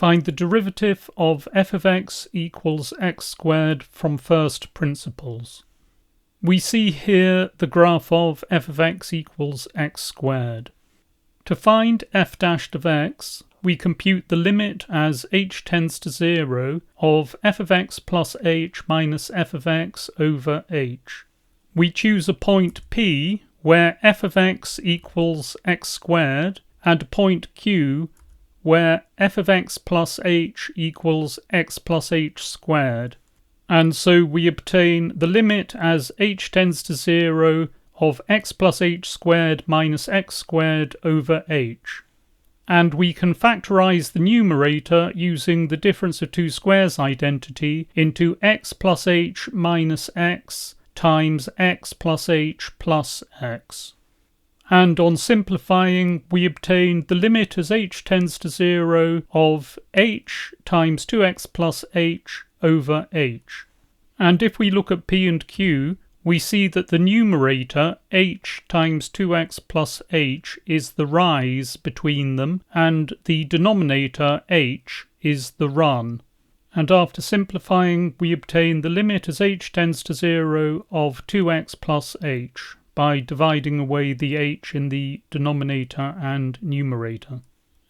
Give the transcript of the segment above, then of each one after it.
Find the derivative of f of x equals x squared from first principles. We see here the graph of f of x equals x squared. To find f dashed of x, we compute the limit as h tends to 0 of f of x plus h minus f of x over h. We choose a point P where f of x equals x squared and a point Q where f of x plus h equals x plus h squared. And so we obtain the limit as h tends to 0 of x plus h squared minus x squared over h. And we can factorize the numerator using the difference of two squares identity into x plus h minus x times x plus h plus x. And on simplifying, we obtain the limit as h tends to 0 of h times 2x plus h over h. And if we look at p and q, we see that the numerator, h times 2x plus h, is the rise between them, and the denominator, h, is the run. And after simplifying, we obtain the limit as h tends to 0 of 2x plus h by dividing away the h in the denominator and numerator.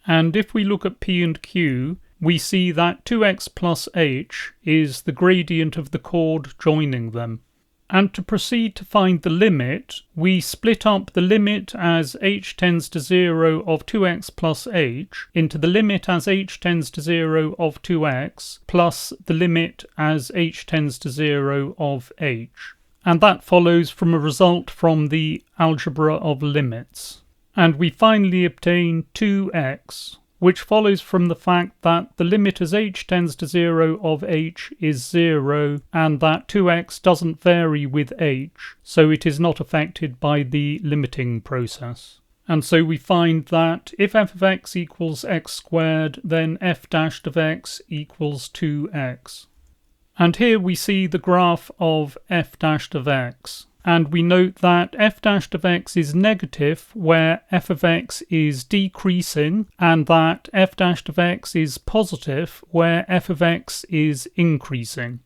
And if we look at p and q, we see that 2x plus h is the gradient of the chord joining them. And to proceed to find the limit, we split up the limit as h tends to 0 of 2x plus h into the limit as h tends to 0 of 2x plus the limit as h tends to 0 of h. And that follows from a result from the algebra of limits. And we finally obtain 2x, which follows from the fact that the limit as h tends to 0 of h is 0, and that 2x doesn't vary with h, so it is not affected by the limiting process. And so we find that if f of x equals x squared, then f dashed of x equals 2x. And here we see the graph of f dashed of x. And we note that f dashed of x is negative where f of x is decreasing, and that f dashed of x is positive where f of x is increasing.